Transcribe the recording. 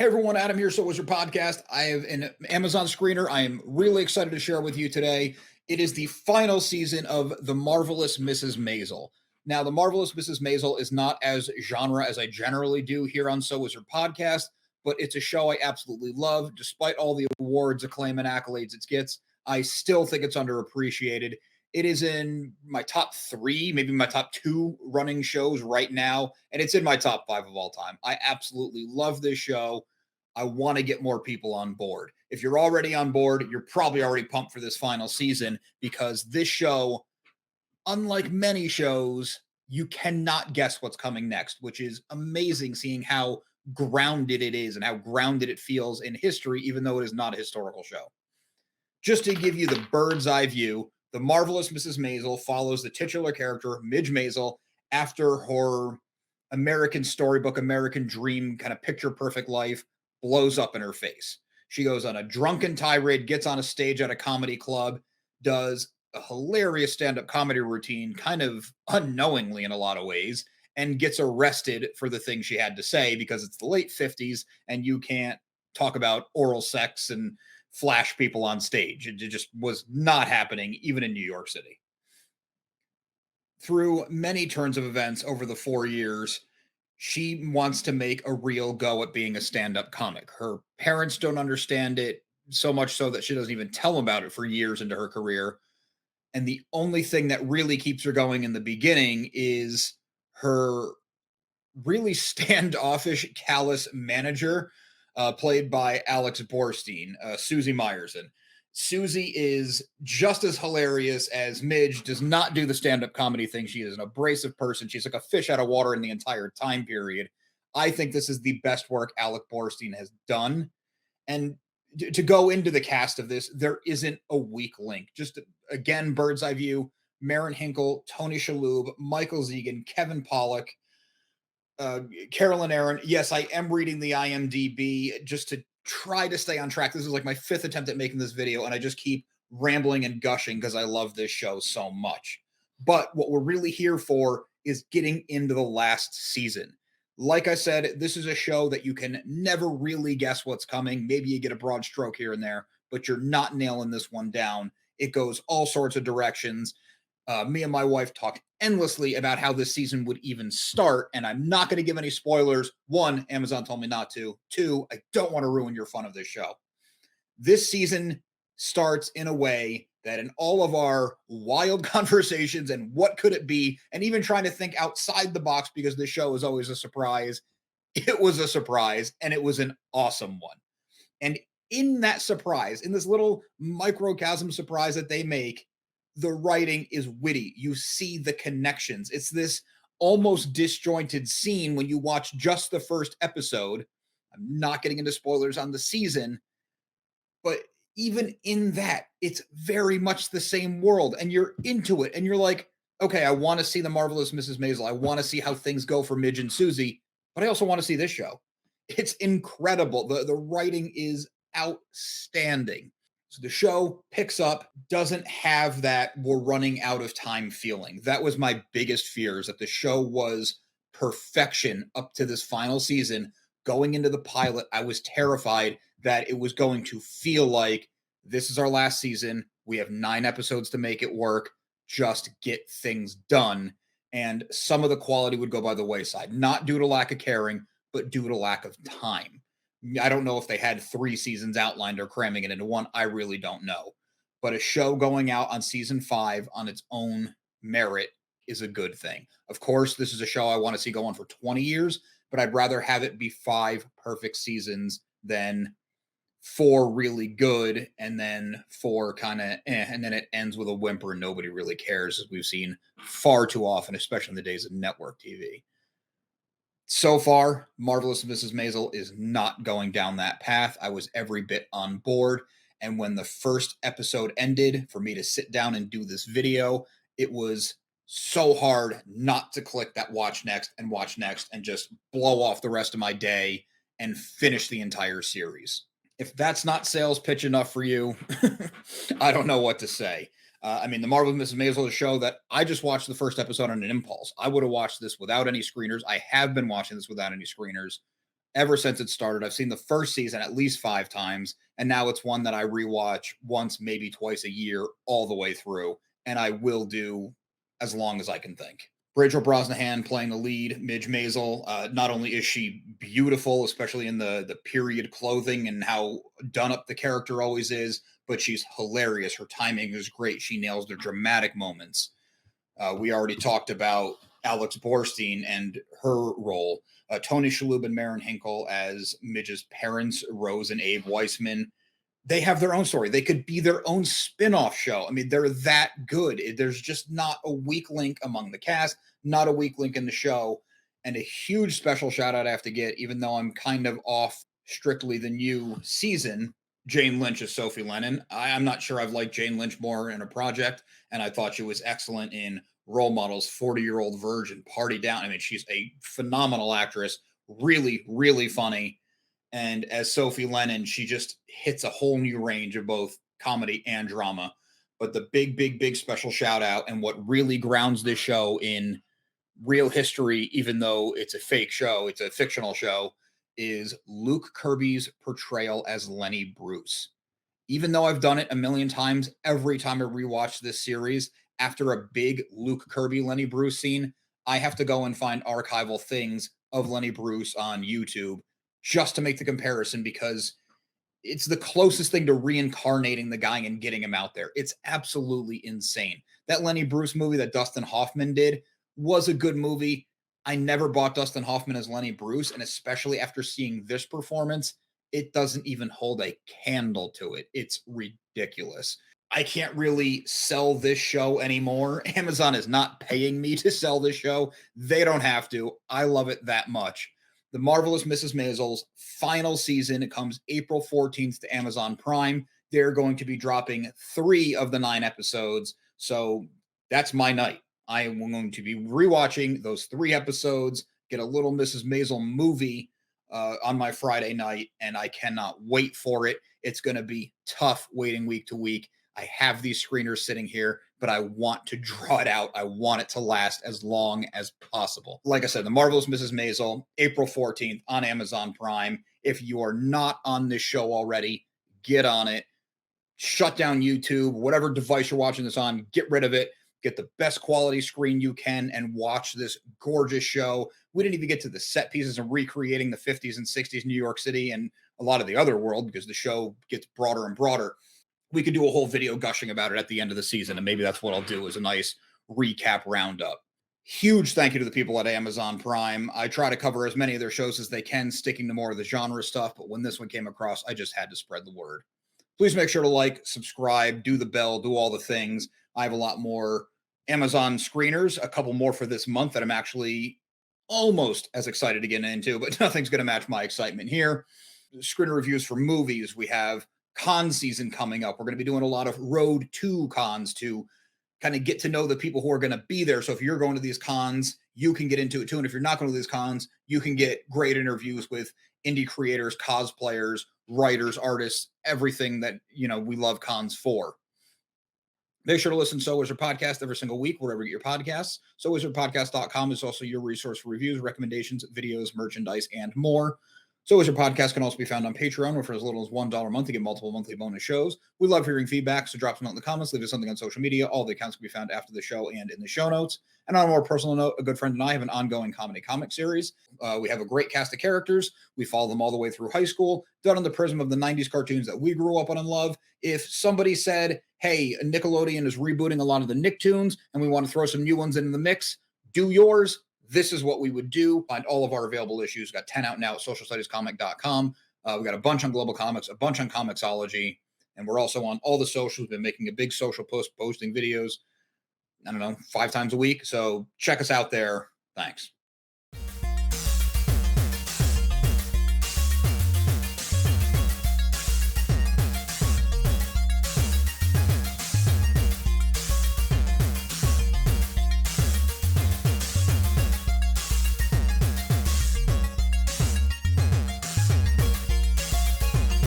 Hey everyone, Adam here. So was your podcast. I have an Amazon screener I am really excited to share with you today. It is the final season of The Marvelous Mrs. Maisel. Now, The Marvelous Mrs. Maisel is not as genre as I generally do here on So Was Your Podcast, but it's a show I absolutely love. Despite all the awards, acclaim, and accolades it gets, I still think it's underappreciated. It is in my top three, maybe my top two running shows right now, and it's in my top five of all time. I absolutely love this show. I want to get more people on board. If you're already on board, you're probably already pumped for this final season because this show, unlike many shows, you cannot guess what's coming next, which is amazing seeing how grounded it is and how grounded it feels in history, even though it is not a historical show. Just to give you the bird's eye view, The Marvelous Mrs. Maisel follows the titular character, Midge Maisel, after her American storybook, American dream, kind of picture perfect life blows up in her face. She goes on a drunken tirade, gets on a stage at a comedy club, does a hilarious stand up comedy routine, kind of unknowingly in a lot of ways, and gets arrested for the thing she had to say because it's the late 50s and you can't talk about oral sex and flash people on stage. It just was not happening, even in New York City. Through many turns of events over the 4 years, she wants to make a real go at being a stand up comic. Her parents don't understand it, so much so that she doesn't even tell them about it for years into her career. And the only thing that really keeps her going in the beginning is her really standoffish, callous manager, played by Alex Borstein, Susie Meyerson. Susie is just as hilarious as Midge, does not do the stand up comedy thing. She is an abrasive person. She's like a fish out of water in the entire time period. I think this is the best work Alec Borstein has done. And to go into the cast of this, there isn't a weak link. Just again, bird's eye view: Marin Hinkle, Tony Shalhoub, Michael Zegan, Kevin Pollak, Carolyn Aaron. Yes, I am reading the IMDb just to try to stay on track. This is like my fifth attempt at making this video, and I just keep rambling and gushing because I love this show so much. But what we're really here for is getting into the last season. Like I said, this is a show that you can never really guess what's coming. Maybe you get a broad stroke here and there, but you're not nailing this one down. It goes all sorts of directions. Me and my wife talked endlessly about how this season would even start, and I'm not going to give any spoilers. One, Amazon told me not to. Two, I don't want to ruin your fun of this show. This season starts in a way that in all of our wild conversations and what could it be, and even trying to think outside the box because the show is always a surprise, it was a surprise, and it was an awesome one. And in that surprise, in this little microcosm surprise that they make, the writing is witty. You see the connections. It's this almost disjointed scene when you watch just the first episode. I'm not getting into spoilers on the season, but even in that, it's very much the same world, and you're into it, and you're like, okay, I want to see the Marvelous Mrs. Maisel. I want to see how things go for Midge and Susie, but I also want to see this show. It's incredible. The writing is outstanding. So the show picks up, doesn't have that we're running out of time feeling. That was my biggest fear, is that the show was perfection up to this final season. Going into the pilot, I was terrified that it was going to feel like this is our last season. We have 9 episodes to make it work. Just get things done. And some of the quality would go by the wayside, not due to lack of caring, but due to lack of time. I don't know if they had 3 seasons outlined or cramming it into one. I really don't know. But a show going out on season 5 on its own merit is a good thing. Of course, this is a show I want to see go on for 20 years, but I'd rather have it be 5 perfect seasons than 4 really good and then 4 kind of and then it ends with a whimper and nobody really cares, as we've seen far too often, especially in the days of network TV. So far, Marvelous Mrs. Maisel is not going down that path. I was every bit on board. And when the first episode ended, for me to sit down and do this video, it was so hard not to click that watch next and just blow off the rest of my day and finish the entire series. If that's not sales pitch enough for you, I don't know what to say. I mean, The Marvelous Mrs. Maisel is a show that I just watched the first episode on an impulse. I would have watched this without any screeners. I have been watching this without any screeners. ever since it started. I've seen the first season at least 5 times, and now it's one that I rewatch once, maybe twice a year, all the way through, and I will do as long as I can think. Rachel Brosnahan playing the lead, Midge Maisel. Not only is she beautiful, especially in the period clothing and how done up the character always is, but she's hilarious. Her timing is great. She nails the dramatic moments. We already talked about Alex Borstein and her role. Tony Shalhoub and Maren Hinkle as Midge's parents, Rose and Abe Weissman. They have their own story. They could be their own spin-off show. I mean, they're that good. There's just not a weak link among the cast, not a weak link in the show. And a huge special shout out I have to get, even though I'm kind of off strictly the new season. Jane Lynch as Sophie Lennon. I'm not sure I've liked Jane Lynch more in a project, and I thought she was excellent in Role Models, 40-Year-Old Virgin, Party Down. I mean, she's a phenomenal actress, really, really funny. And as Sophie Lennon, she just hits a whole new range of both comedy and drama. But the big, big, big special shout out, and what really grounds this show in real history, even though it's a fake show, it's a fictional show, is Luke Kirby's portrayal as Lenny Bruce. Even though I've done it a million times, every time I rewatch this series, after a big Luke Kirby Lenny Bruce scene, I have to go and find archival things of Lenny Bruce on YouTube just to make the comparison, because it's the closest thing to reincarnating the guy and getting him out there. It's absolutely insane. That Lenny Bruce movie that Dustin Hoffman did was a good movie. I never bought Dustin Hoffman as Lenny Bruce, and especially after seeing this performance, it doesn't even hold a candle to it. It's ridiculous. I can't really sell this show anymore. Amazon is not paying me to sell this show. They don't have to. I love it that much. The Marvelous Mrs. Maisel's final season. It comes April 14th to Amazon Prime. They're going to be dropping 3 of the 9 episodes. So that's my night. I am going to be rewatching those 3 episodes, get a little Mrs. Maisel movie on my Friday night, and I cannot wait for it. It's going to be tough waiting week to week. I have these screeners sitting here, but I want to draw it out. I want it to last as long as possible. Like I said, The Marvelous Mrs. Maisel, April 14th on Amazon Prime. If you are not on this show already, get on it. Shut down YouTube, whatever device you're watching this on, get rid of it. Get the best quality screen you can and watch this gorgeous show. We didn't even get to the set pieces and recreating the 50s and 60s New York City and a lot of the other world, because the show gets broader and broader. We could do a whole video gushing about it at the end of the season, and maybe that's what I'll do, is a nice recap roundup. Huge thank you to the people at Amazon Prime. I try to cover as many of their shows as they can, sticking to more of the genre stuff, but when this one came across, I just had to spread the word. Please make sure to like, subscribe, do the bell, do all the things. I have a lot more Amazon screeners, a couple more for this month that I'm actually almost as excited to get into, but nothing's going to match my excitement here. Screener reviews for movies. We have con season coming up. We're going to be doing a lot of road to cons to kind of get to know the people who are going to be there. So if you're going to these cons, you can get into it too. And if you're not going to these cons, you can get great interviews with indie creators, cosplayers, writers, artists, everything that, we love cons for. Make sure to listen to So Wizard Podcast every single week, wherever you get your podcasts. SoWizardPodcast.com is also your resource for reviews, recommendations, videos, merchandise, and more. So Wizard Podcast can also be found on Patreon, where for as little as $1 a month, you get multiple monthly bonus shows. We love hearing feedback, so drop some out in the comments, leave us something on social media. All the accounts can be found after the show and in the show notes. And on a more personal note, a good friend and I have an ongoing comedy comic series. We have a great cast of characters. We follow them all the way through high school, done in the prism of the 90s cartoons that we grew up on and love. If somebody said, hey, Nickelodeon is rebooting a lot of the Nicktoons, and we want to throw some new ones into the mix, do yours. This is what we would do. Find all of our available issues. We've got 10 out now at socialstudiescomic.com. We've got a bunch on Global Comics, a bunch on Comixology, and we're also on all the socials. We've been making a big social post, posting videos, 5 times a week. So check us out there. Thanks.